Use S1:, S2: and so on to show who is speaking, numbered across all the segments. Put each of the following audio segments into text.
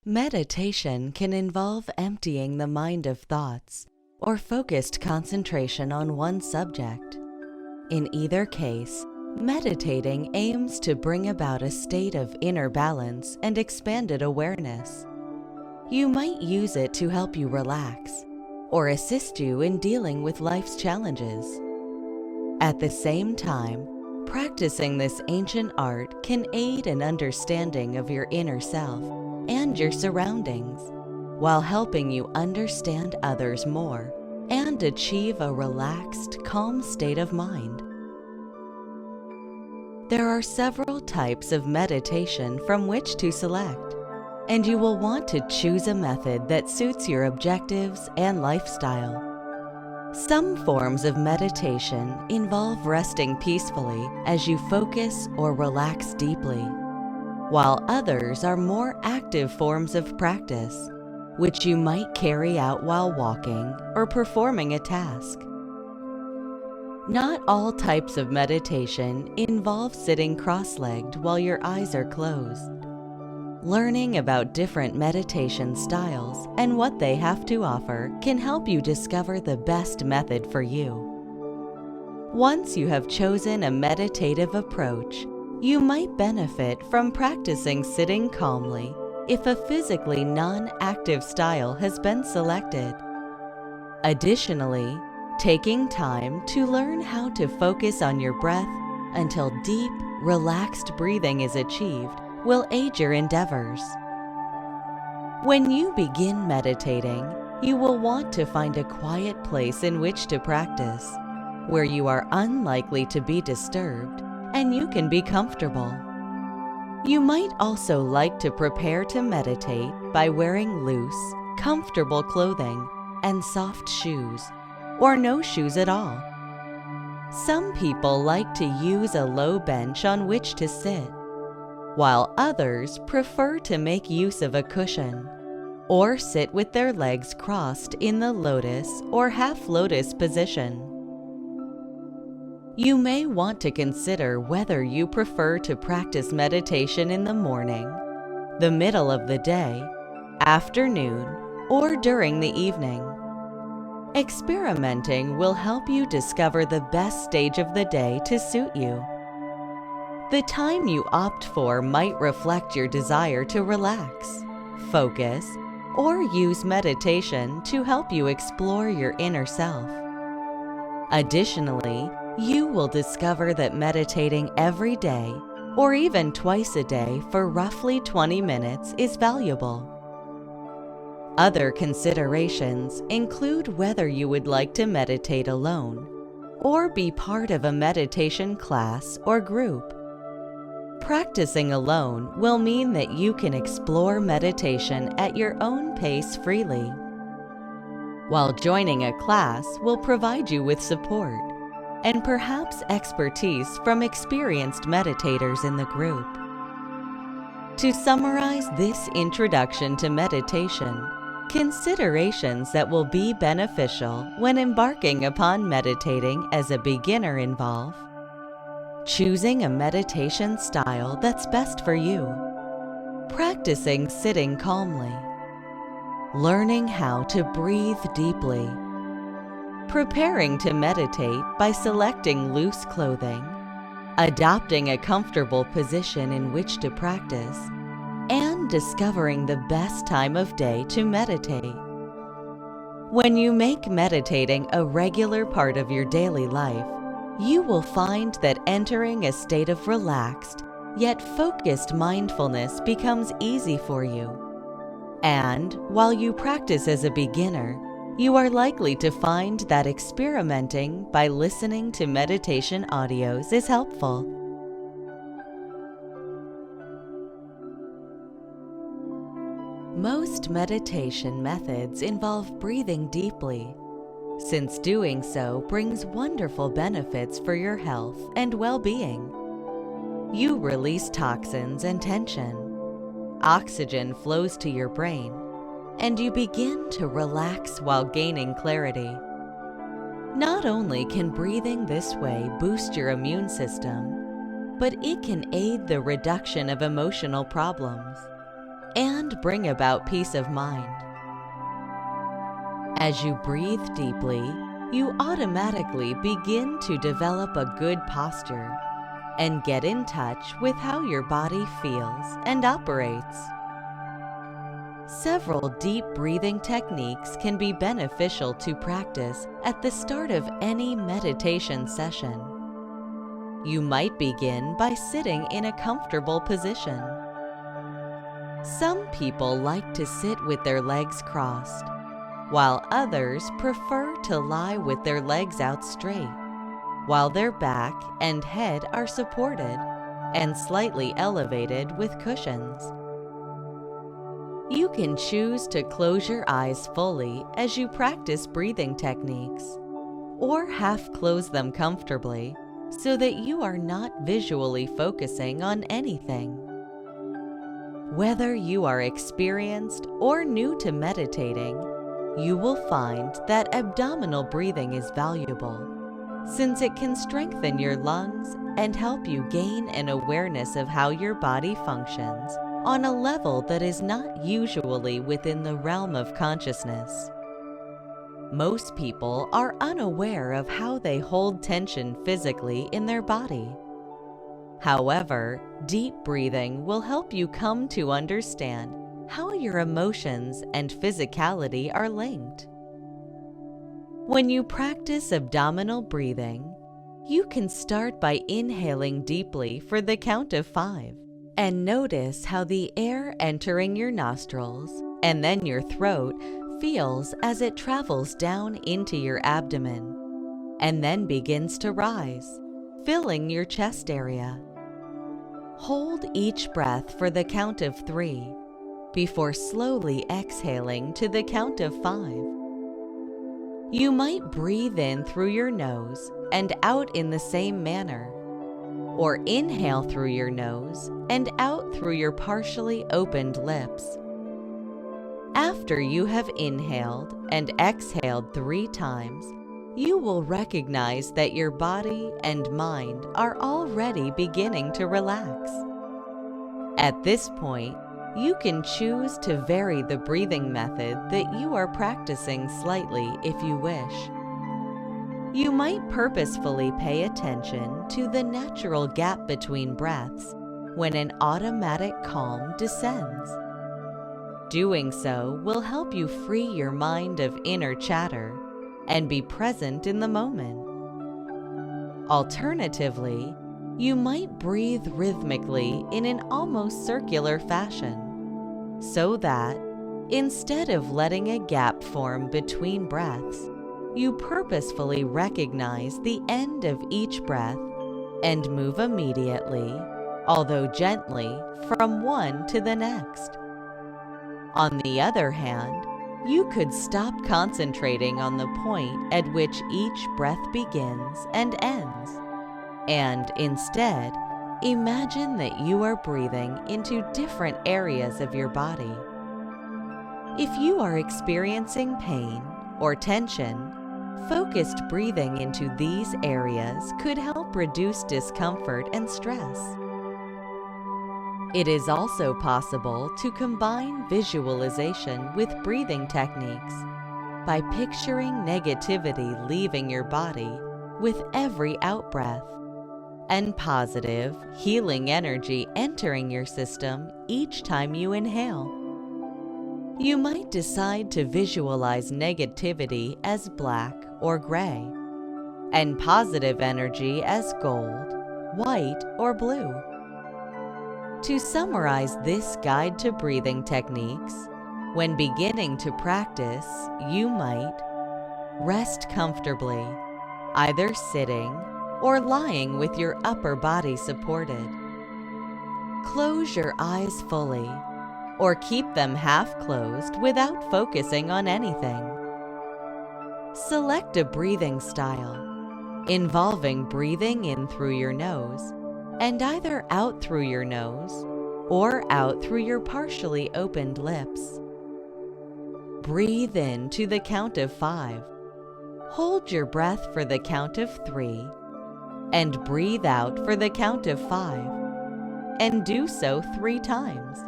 S1: Meditation can involve emptying the mind of thoughts or focused concentration on one subject. In either case, meditating aims to bring about a state of inner balance and expanded awareness. You might use it to help you relax or assist you in dealing with life's challenges. At the same time, practicing this ancient art can aid an understanding of your inner self and your surroundings, while helping you understand others more and achieve a relaxed, calm state of mind. There are several types of meditation from which to select, and you will want to choose a method that suits your objectives and lifestyle. Some forms of meditation involve resting peacefully as you focus or relax deeply, while others are more active forms of practice, which you might carry out while walking or performing a task. Not all types of meditation involve sitting cross-legged while your eyes are closed. Learning about different meditation styles and what they have to offer can help you discover the best method for you. Once you have chosen a meditative approach, you might benefit from practicing sitting calmly if a physically non-active style has been selected. Additionally, taking time to learn how to focus on your breath until deep, relaxed breathing is achieved will aid your endeavors. When you begin meditating, you will want to find a quiet place in which to practice, where you are unlikely to be disturbed and you can be comfortable. You might also like to prepare to meditate by wearing loose, comfortable clothing and soft shoes, or no shoes at all. Some people like to use a low bench on which to sit, while others prefer to make use of a cushion or sit with their legs crossed in the lotus or half lotus position. You may want to consider whether you prefer to practice meditation in the morning, the middle of the day, afternoon, or during the evening. Experimenting will help you discover the best stage of the day to suit you. The time you opt for might reflect your desire to relax, focus, or use meditation to help you explore your inner self. Additionally, you will discover that meditating every day, or even twice a day for roughly 20 minutes is valuable. Other considerations include whether you would like to meditate alone or be part of a meditation class or group. Practicing alone will mean that you can explore meditation at your own pace freely, while joining a class will provide you with support and perhaps expertise from experienced meditators in the group. To summarize this introduction to meditation, considerations that will be beneficial when embarking upon meditating as a beginner involve choosing a meditation style that's best for you, practicing sitting calmly, learning how to breathe deeply, preparing to meditate by selecting loose clothing, adopting a comfortable position in which to practice, and discovering the best time of day to meditate. When you make meditating a regular part of your daily life, you will find that entering a state of relaxed, yet focused mindfulness becomes easy for you. And while you practice as a beginner, you are likely to find that experimenting by listening to meditation audios is helpful. Most meditation methods involve breathing deeply, since doing so brings wonderful benefits for your health and well-being. You release toxins and tension. Oxygen flows to your brain, and you begin to relax while gaining clarity. Not only can breathing this way boost your immune system, but it can aid the reduction of emotional problems. and bring about peace of mind. As you breathe deeply, you automatically begin to develop a good posture and get in touch with how your body feels and operates. Several deep breathing techniques can be beneficial to practice at the start of any meditation session. You might begin by sitting in a comfortable position. Some people like to sit with their legs crossed, while others prefer to lie with their legs out straight, while their back and head are supported and slightly elevated with cushions. You can choose to close your eyes fully as you practice breathing techniques, or half close them comfortably so that you are not visually focusing on anything. Whether you are experienced or new to meditating, you will find that abdominal breathing is valuable, since it can strengthen your lungs and help you gain an awareness of how your body functions on a level that is not usually within the realm of consciousness. Most people are unaware of how they hold tension physically in their body. However, deep breathing will help you come to understand how your emotions and physicality are linked. When you practice abdominal breathing, you can start by inhaling deeply for the count of 5 and notice how the air entering your nostrils and then your throat feels as it travels down into your abdomen and then begins to rise, filling your chest area. Hold each breath for the count of 3 before slowly exhaling to the count of 5. You might breathe in through your nose and out in the same manner, or inhale through your nose and out through your partially opened lips. After you have inhaled and exhaled 3 times, you will recognize that your body and mind are already beginning to relax. At this point, you can choose to vary the breathing method that you are practicing slightly if you wish. You might purposefully pay attention to the natural gap between breaths when an automatic calm descends. Doing so will help you free your mind of inner chatter and be present in the moment. Alternatively, you might breathe rhythmically in an almost circular fashion, so that, instead of letting a gap form between breaths, you purposefully recognize the end of each breath and move immediately, although gently, from one to the next. On the other hand, you could stop concentrating on the point at which each breath begins and ends, and instead, imagine that you are breathing into different areas of your body. If you are experiencing pain or tension, focused breathing into these areas could help reduce discomfort and stress. It is also possible to combine visualization with breathing techniques by picturing negativity leaving your body with every out-breath and positive, healing energy entering your system each time you inhale. You might decide to visualize negativity as black or gray, and positive energy as gold, white, or blue. To summarize this guide to breathing techniques, when beginning to practice, you might rest comfortably, either sitting or lying with your upper body supported. Close your eyes fully, or keep them half closed without focusing on anything. Select a breathing style, involving breathing in through your nose and either out through your nose or out through your partially opened lips. Breathe in to the count of 5. Hold your breath for the count of 3, and breathe out for the count of 5, and do so 3 times.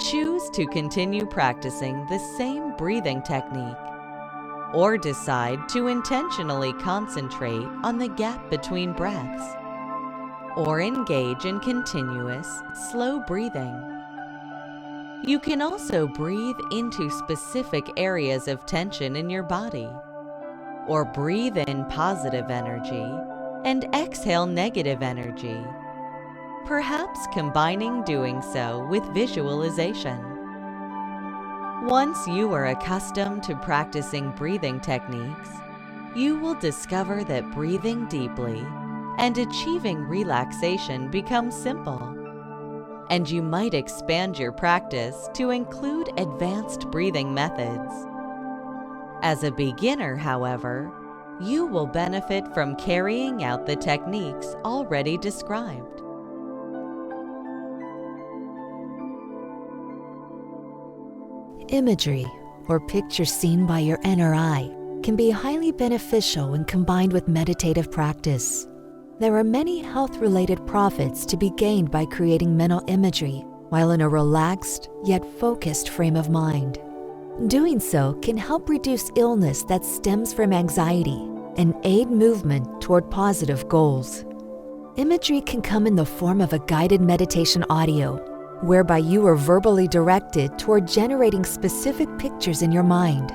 S1: choose to continue practicing the same breathing technique, or decide to intentionally concentrate on the gap between breaths, or engage in continuous, slow breathing. You can also breathe into specific areas of tension in your body, or breathe in positive energy and exhale negative energy, perhaps combining doing so with visualization. Once you are accustomed to practicing breathing techniques, you will discover that breathing deeply and achieving relaxation becomes simple, and you might expand your practice to include advanced breathing methods. As a beginner, however, you will benefit from carrying out the techniques already described.
S2: Imagery, or pictures seen by your inner eye, can be highly beneficial when combined with meditative practice. There are many health-related profits to be gained by creating mental imagery while in a relaxed yet focused frame of mind. Doing so can help reduce illness that stems from anxiety and aid movement toward positive goals. Imagery can come in the form of a guided meditation audio, whereby you are verbally directed toward generating specific pictures in your mind.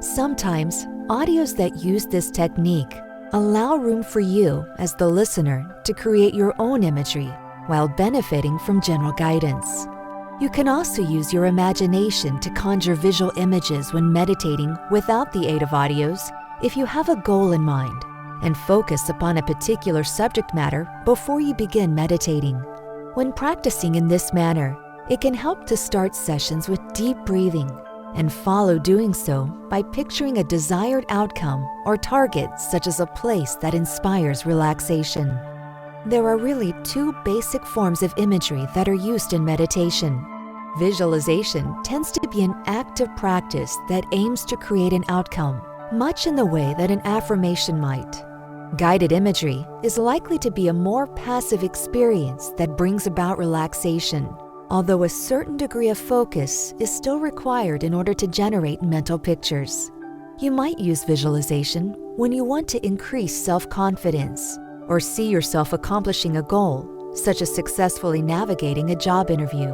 S2: Sometimes, audios that use this technique allow room for you, as the listener, to create your own imagery while benefiting from general guidance. You can also use your imagination to conjure visual images when meditating without the aid of audios if you have a goal in mind, and focus upon a particular subject matter before you begin meditating. When practicing in this manner, it can help to start sessions with deep breathing and follow doing so by picturing a desired outcome or target, such as a place that inspires relaxation. There are really two basic forms of imagery that are used in meditation. Visualization tends to be an active practice that aims to create an outcome, much in the way that an affirmation might. Guided imagery is likely to be a more passive experience that brings about relaxation, although a certain degree of focus is still required in order to generate mental pictures. You might use visualization when you want to increase self-confidence or see yourself accomplishing a goal, such as successfully navigating a job interview.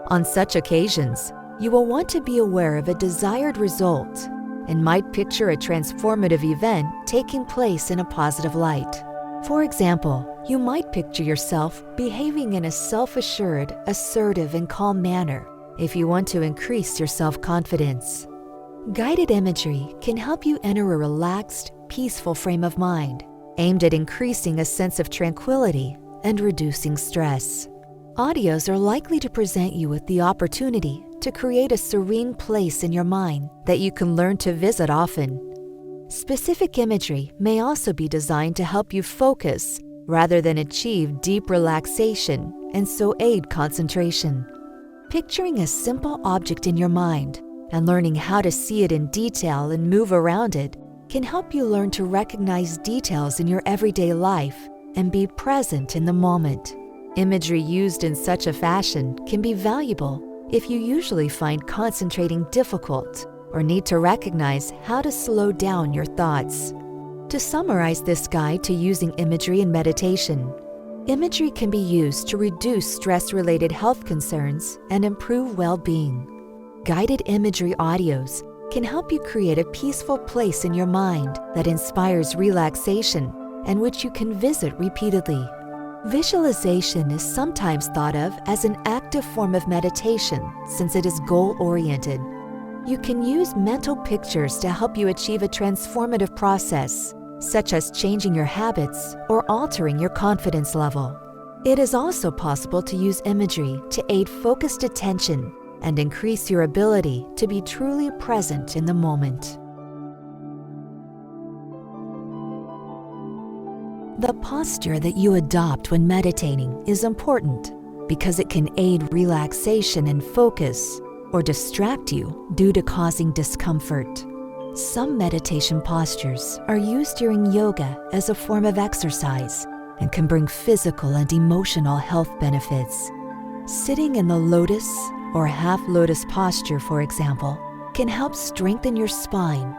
S2: On such occasions, you will want to be aware of a desired result and might picture a transformative event taking place in a positive light. For example, you might picture yourself behaving in a self-assured, assertive, and calm manner if you want to increase your self-confidence. Guided imagery can help you enter a relaxed, peaceful frame of mind, aimed at increasing a sense of tranquility and reducing stress. Audios are likely to present you with the opportunity to create a serene place in your mind that you can learn to visit often. Specific imagery may also be designed to help you focus rather than achieve deep relaxation and so aid concentration. Picturing a simple object in your mind and learning how to see it in detail and move around it can help you learn to recognize details in your everyday life and be present in the moment. Imagery used in such a fashion can be valuable if you usually find concentrating difficult or need to recognize how to slow down your thoughts. To summarize this guide to using imagery in meditation, imagery can be used to reduce stress-related health concerns and improve well-being. Guided imagery audios can help you create a peaceful place in your mind that inspires relaxation and which you can visit repeatedly. Visualization is sometimes thought of as an active form of meditation since it is goal-oriented. You can use mental pictures to help you achieve a transformative process, such as changing your habits or altering your confidence level. It is also possible to use imagery to aid focused attention and increase your ability to be truly present in the moment. The posture that you adopt when meditating is important because it can aid relaxation and focus or distract you due to causing discomfort. Some meditation postures are used during yoga as a form of exercise and can bring physical and emotional health benefits. Sitting in the Lotus or half lotus posture, for example, can help strengthen your spine,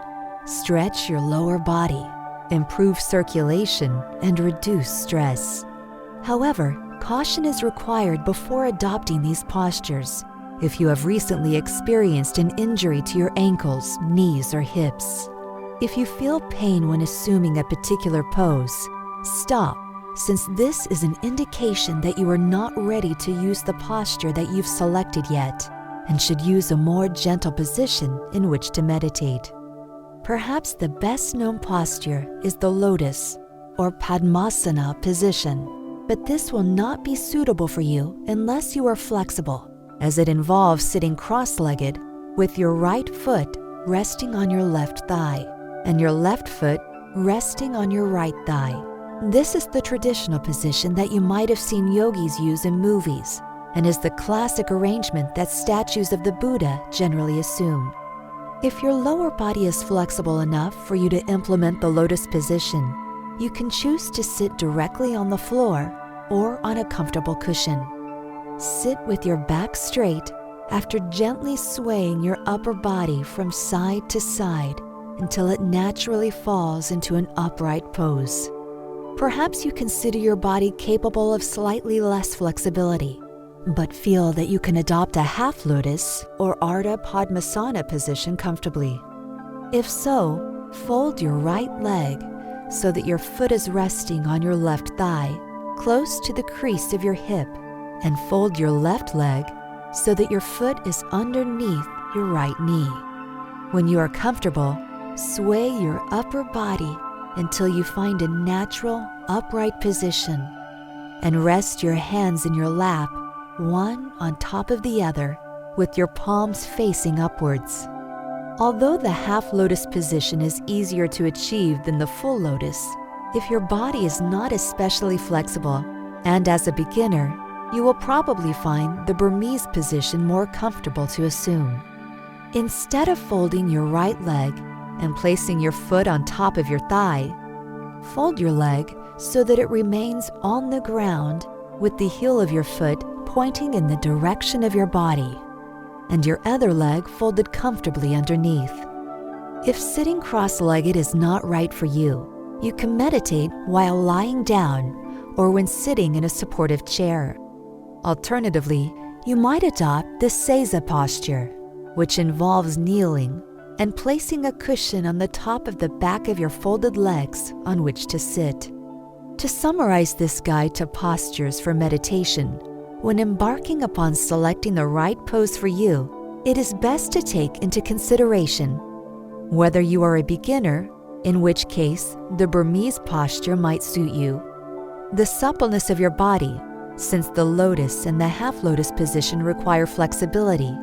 S2: stretch your lower body, improve circulation, and reduce stress. However, caution is required before adopting these postures if you have recently experienced an injury to your ankles, knees, or hips. If you feel pain when assuming a particular pose, stop, since this is an indication that you are not ready to use the posture that you've selected yet, and should use a more gentle position in which to meditate. Perhaps the best-known posture is the Lotus or Padmasana Position, but this will not be suitable for you unless you are flexible, as it involves sitting cross-legged with your right foot resting on your left thigh and your left foot resting on your right thigh. This is the traditional position that you might have seen yogis use in movies and is the classic arrangement that statues of the Buddha generally assume. If your lower body is flexible enough for you to implement the Lotus Position, you can choose to sit directly on the floor or on a comfortable cushion. Sit with your back straight after gently swaying your upper body from side to side until it naturally falls into an upright pose. Perhaps you consider your body capable of slightly less flexibility, but feel that you can adopt a half lotus or Ardha Padmasana position comfortably. If so, fold your right leg so that your foot is resting on your left thigh, close to the crease of your hip, and fold your left leg so that your foot is underneath your right knee. When you are comfortable, sway your upper body until you find a natural, upright position, and rest your hands in your lap, one on top of the other, with your palms facing upwards. Although the half lotus position is easier to achieve than the full lotus, if your body is not especially flexible, and as a beginner, you will probably find the Burmese position more comfortable to assume. Instead of folding your right leg and placing your foot on top of your thigh, fold your leg so that it remains on the ground with the heel of your foot pointing in the direction of your body, and your other leg folded comfortably underneath. If sitting cross-legged is not right for you, you can meditate while lying down or when sitting in a supportive chair. Alternatively, you might adopt the Seiza posture, which involves kneeling and placing a cushion on the top of the back of your folded legs on which to sit. To summarize this guide to postures for meditation, when embarking upon selecting the right pose for you, it is best to take into consideration whether you are a beginner, in which case the Burmese posture might suit you, the suppleness of your body, since the lotus and the half lotus position require flexibility,